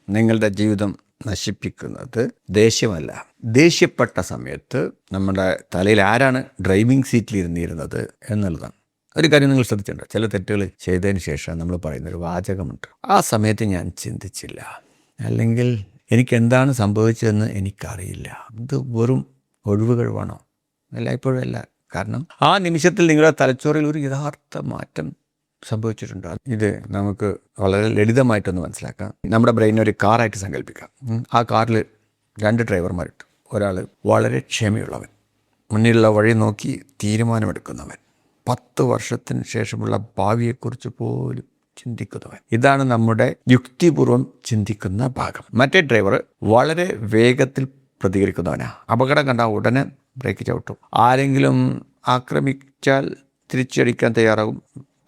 നിങ്ങളുടെ ജീവിതം നശിപ്പിക്കുന്നത് ദേഷ്യമല്ല. ദേഷ്യപ്പെട്ട സമയത്ത് നമ്മുടെ തലയിൽ ആരാണ് ഡ്രൈവിംഗ് സീറ്റിൽ ഇരുന്നിരുന്നത് എന്നുള്ളതാണ്. ഒരു കാര്യം നിങ്ങൾ ശ്രദ്ധിച്ചിട്ടുണ്ട്, ചില തെറ്റുകൾ ചെയ്തതിന് ശേഷം നമ്മൾ പറയുന്നൊരു വാചകമുണ്ട്, ആ സമയത്ത് ഞാൻ ചിന്തിച്ചില്ല, അല്ലെങ്കിൽ എനിക്ക് എന്താണ് സംഭവിച്ചതെന്ന് എനിക്കറിയില്ല. ഇത് വെറും ഒഴിവുകഴിവാണോ? എല്ലായ്പ്പോഴും അല്ല. കാരണം ആ നിമിഷത്തിൽ നിങ്ങളുടെ തലച്ചോറിൽ ഒരു യഥാർത്ഥ മാറ്റം സംഭവിച്ചിട്ടുണ്ട്. ഇത് നമുക്ക് വളരെ ലളിതമായിട്ടൊന്ന് മനസ്സിലാക്കാം. നമ്മുടെ ബ്രെയിനെ ഒരു കാറായിട്ട് സങ്കല്പിക്കാം. ആ കാറിൽ 2 ഡ്രൈവർമാരുണ്ട്. ഒരാൾ വളരെ ക്ഷമയുള്ളവൻ, മുന്നിലുള്ള വഴി നോക്കി തീരുമാനമെടുക്കുന്നവൻ, 10 വർഷത്തിന് ശേഷമുള്ള ഭാവിയെക്കുറിച്ച് പോലും ചിന്തിക്കുന്നവൻ. ഇതാണ് നമ്മുടെ യുക്തിപൂർവം ചിന്തിക്കുന്ന ഭാഗം. മറ്റേ ഡ്രൈവർ വളരെ വേഗത്തിൽ പ്രതികരിക്കുന്നവനാ. അപകടം കണ്ടാൽ ഉടനെ ബ്രേക്ക് ചവിട്ടും. ആരെങ്കിലും ആക്രമിച്ചാൽ തിരിച്ചടിക്കാൻ തയ്യാറാകും,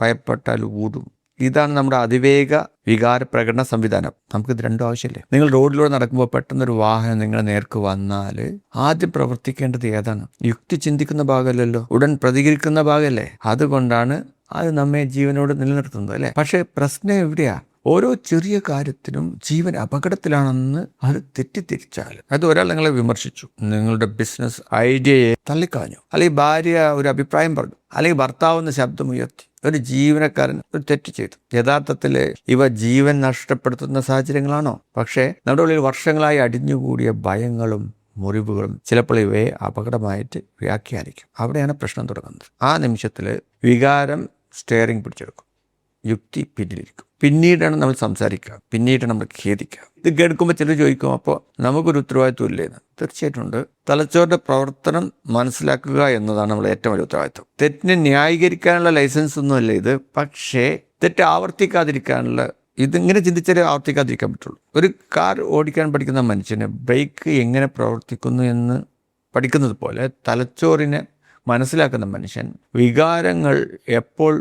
ഭയപ്പെട്ടാൽ ഊതും. ഇതാണ് നമ്മുടെ അതിവേഗ വികാര പ്രകടന സംവിധാനം. നമുക്കിത് രണ്ടും ആവശ്യമില്ലേ? നിങ്ങൾ റോഡിലൂടെ നടക്കുമ്പോൾ പെട്ടെന്നൊരു വാഹനം നിങ്ങളുടെ നേർക്ക് വന്നാൽ ആദ്യം പ്രവർത്തിക്കേണ്ടത് ഏതാണ്? യുക്തി ചിന്തിക്കുന്ന ഭാഗമല്ലല്ലോ, ഉടൻ പ്രതികരിക്കുന്ന ഭാഗമല്ലേ. അതുകൊണ്ടാണ് അത് നമ്മെ ജീവനോട് നിലനിർത്തുന്നത്, അല്ലേ? പക്ഷേ പ്രശ്നം എവിടെയാ? ഓരോ ചെറിയ കാര്യത്തിനും ജീവൻ അപകടത്തിലാണെന്ന് അത് തെറ്റിദ്ധരിച്ചാൽ, അത് ഒരാൾ നിങ്ങളെ വിമർശിച്ചു, നിങ്ങളുടെ ബിസിനസ് ഐഡിയയെ തള്ളിക്കളഞ്ഞു, അല്ലെങ്കിൽ ഭാര്യ ഒരു അഭിപ്രായം പറഞ്ഞു, അല്ലെങ്കിൽ ഭർത്താവെന്ന് ശബ്ദമുയർത്തി, ഒരു ജീവനക്കാരൻ ഒരു തെറ്റ് ചെയ്തു. യഥാർത്ഥത്തിൽ ഇവ ജീവൻ നഷ്ടപ്പെടുത്തുന്ന സാഹചര്യങ്ങളാണോ? പക്ഷേ നമ്മുടെ ഉള്ളിൽ വർഷങ്ങളായി അടിഞ്ഞുകൂടിയ ഭയങ്ങളും മുറിവുകളും ചിലപ്പോൾ ഇവയെ അപകടമായിട്ട് വ്യാഖ്യാനിക്കും. അവിടെയാണ് പ്രശ്നം തുടങ്ങുന്നത്. ആ നിമിഷത്തിൽ വികാരം സ്റ്റിയറിംഗ് പിടിച്ചെടുക്കും, യുക്തി പിന്നിലിരിക്കും. പിന്നീടാണ് നമ്മൾ സംസാരിക്കുക, പിന്നീടാണ് നമ്മൾ ഖേദിക്കുക. ഇത് കേൾക്കുമ്പോൾ ചിലർ ചോദിക്കും, അപ്പോൾ നമുക്കൊരു ഉത്തരവാദിത്വം ഇല്ലേന്ന്. തീർച്ചയായിട്ടും ഉണ്ട്. തലച്ചോറിൻ്റെ പ്രവർത്തനം മനസ്സിലാക്കുക എന്നതാണ് നമ്മുടെ ഏറ്റവും വലിയ ഉത്തരവാദിത്വം. തെറ്റിനെ ന്യായീകരിക്കാനുള്ള ലൈസൻസ് ഒന്നുമല്ല ഇത്, പക്ഷേ തെറ്റ് ആവർത്തിക്കാതിരിക്കാനുള്ള, ഇതിങ്ങനെ ചിന്തിച്ചാലേ ആവർത്തിക്കാതിരിക്കാൻ പറ്റുള്ളൂ. ഒരു കാർ ഓടിക്കാൻ പഠിക്കുന്ന മനുഷ്യന് ബ്രേക്ക് എങ്ങനെ പ്രവർത്തിക്കുന്നു എന്ന് പഠിക്കുന്നത് പോലെ തലച്ചോറിനെ മനസ്സിലാക്കുന്ന മനുഷ്യൻ വികാരങ്ങൾ എപ്പോൾ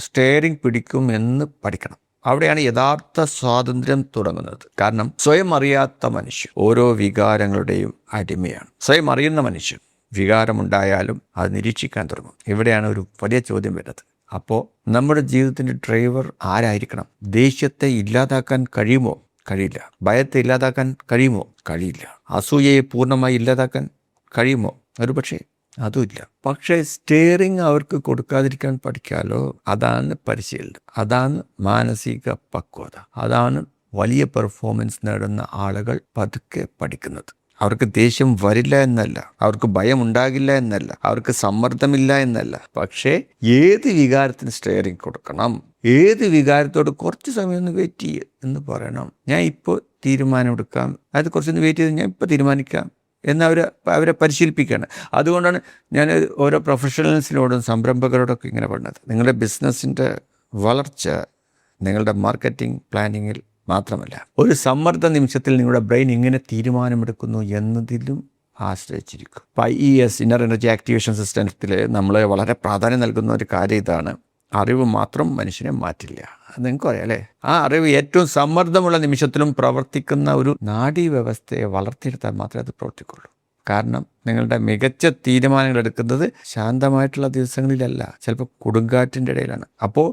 സ്റ്റിയറിംഗ് പിടിക്കും എന്ന് പഠിക്കണം. അവിടെയാണ് യഥാർത്ഥ സ്വാതന്ത്ര്യം തുടങ്ങുന്നത്. കാരണം സ്വയം അറിയാത്ത മനുഷ്യൻ ഓരോ വികാരങ്ങളുടെയും അടിമയാണ്. സ്വയം അറിയുന്ന മനുഷ്യൻ വികാരമുണ്ടായാലും അത് നിരീക്ഷിക്കാൻ തുടങ്ങും. ഇവിടെയാണ് ഒരു വലിയ ചോദ്യം വരുന്നത്. അപ്പോൾ നമ്മുടെ ജീവിതത്തിൻ്റെ ഡ്രൈവർ ആരായിരിക്കണം? ദേഷ്യത്തെ ഇല്ലാതാക്കാൻ കഴിയുമോ? കഴിയില്ല. ഭയത്തെ ഇല്ലാതാക്കാൻ കഴിയുമോ? കഴിയില്ല. അസൂയയെ പൂർണ്ണമായി ഇല്ലാതാക്കാൻ കഴിയുമോ? ഒരുപക്ഷേ അതുമില്ല. പക്ഷേ സ്റ്റിയറിംഗ് അവർക്ക് കൊടുക്കാതിരിക്കാൻ പഠിക്കാലോ. അതാണ് പരിശീലനം, അതാണ് മാനസിക പക്വത, അതാണ് വലിയ പെർഫോമൻസ് നേടുന്ന ആളുകൾ പതുക്കെ പഠിക്കുന്നത്. അവർക്ക് ദേഷ്യം വരില്ല എന്നല്ല, അവർക്ക് ഭയം ഉണ്ടാകില്ല എന്നല്ല, അവർക്ക് സമ്മർദ്ദമില്ല എന്നല്ല. പക്ഷേ ഏത് വികാരത്തിന് സ്റ്റിയറിംഗ് കൊടുക്കണം, ഏത് വികാരത്തോട് കുറച്ച് സമയം ഒന്ന് വെയിറ്റ് ചെയ്യുക എന്ന് പറയണം. ഞാൻ ഇപ്പോൾ തീരുമാനമെടുക്കാം, അത് കുറച്ചൊന്ന് വെയിറ്റ് ചെയ്ത് ഞാൻ ഇപ്പോൾ തീരുമാനിക്കാം അവരെ പരിശീലിപ്പിക്കുകയാണ്. അതുകൊണ്ടാണ് ഞാൻ ഓരോ പ്രൊഫഷണൽസിനോടും സംരംഭകരോടൊക്കെ ഇങ്ങനെ പറഞ്ഞത്, നിങ്ങളുടെ ബിസിനസ്സിൻ്റെ വളർച്ച നിങ്ങളുടെ മാർക്കറ്റിംഗ് പ്ലാനിങ്ങിൽ മാത്രമല്ല, ഒരു സമ്മർദ്ദ നിമിഷത്തിൽ നിങ്ങളുടെ ബ്രെയിൻ എങ്ങനെ തീരുമാനമെടുക്കുന്നു എന്നതിലും ആശ്രയിച്ചിരിക്കും. IES ഇന്നർ എനർജി ആക്ടിവേഷൻ സിസ്റ്റത്തിൽ നമ്മൾ വളരെ പ്രാധാന്യം നൽകുന്ന ഒരു കാര്യം ഇതാണ്: അറിവ് മാത്രം മനുഷ്യനെ മാറ്റില്ല. അത് നിങ്ങൾക്ക് അറിയാം, അല്ലേ? ആ അറിവ് ഏറ്റവും സമ്മർദ്ദമുള്ള നിമിഷത്തിലും പ്രവർത്തിക്കുന്ന ഒരു നാഡീവ്യവസ്ഥയെ വളർത്തിയെടുത്താൽ മാത്രമേ അത് പ്രവർത്തിക്കുള്ളൂ. കാരണം നിങ്ങളുടെ മികച്ച തീരുമാനങ്ങൾ എടുക്കുന്നത് ശാന്തമായിട്ടുള്ള ദിവസങ്ങളിലല്ല, ചിലപ്പോൾ കൊടുങ്കാറ്റിൻ്റെ ഇടയിലാണ്. അപ്പോൾ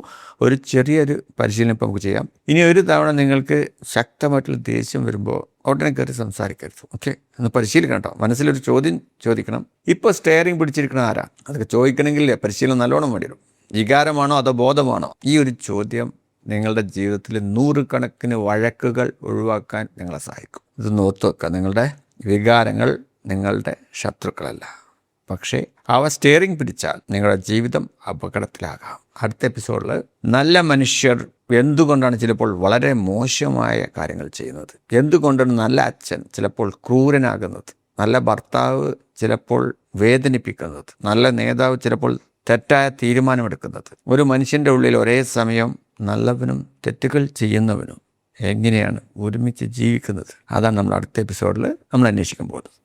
ഒരു ചെറിയൊരു പരിശീലനം ഇപ്പോൾ നമുക്ക് ചെയ്യാം. ഇനി ഒരു തവണ നിങ്ങൾക്ക് ശക്തമായിട്ടുള്ള ദേഷ്യം വരുമ്പോൾ ഉടനെ കയറി സംസാരിക്കരുത്. ഓക്കെ, ഒന്ന് പരിശീലിക്കണം കേട്ടോ. മനസ്സിലൊരു ചോദ്യം ചോദിക്കണം, ഇപ്പോൾ സ്റ്റിയറിംഗ് പിടിച്ചിരിക്കണം ആരാ? അതൊക്കെ ചോദിക്കണമെങ്കിൽ പരിശീലനം നല്ലോണം വേണ്ടി വരും. വികാരമാണോ അതോ ബോധമാണോ? ഈ ഒരു ചോദ്യം നിങ്ങളുടെ ജീവിതത്തിൽ 100 കണക്കിന് വഴക്കുകൾ ഒഴിവാക്കാൻ നിങ്ങളെ സഹായിക്കും. ഇതൊന്ന് ഓർത്തു വെക്കുക. നിങ്ങളുടെ വികാരങ്ങൾ നിങ്ങളുടെ ശത്രുക്കളല്ല, പക്ഷേ അവ സ്റ്റിയറിംഗ് പിടിച്ചാൽ നിങ്ങളുടെ ജീവിതം അപകടത്തിലാകാം. അടുത്ത എപ്പിസോഡിൽ നല്ല മനുഷ്യർ എന്തുകൊണ്ടാണ് ചിലപ്പോൾ വളരെ മോശമായ കാര്യങ്ങൾ ചെയ്യുന്നത്, എന്തുകൊണ്ടാണ് നല്ല അച്ഛൻ ചിലപ്പോൾ ക്രൂരനാകുന്നത്, നല്ല ഭർത്താവ് ചിലപ്പോൾ വേദനിപ്പിക്കുന്നത്, നല്ല നേതാവ് ചിലപ്പോൾ തെറ്റായ തീരുമാനമെടുക്കുന്നത്, ഒരു മനുഷ്യൻ്റെ ഉള്ളിൽ ഒരേ സമയം നല്ലവനും തെറ്റുകൾ ചെയ്യുന്നവനും എങ്ങനെയാണ് ഒരുമിച്ച് ജീവിക്കുന്നത്, അതാണ് നമ്മൾ അടുത്ത എപ്പിസോഡിൽ നമ്മൾ അന്വേഷിക്കാൻ പോകുന്നത്.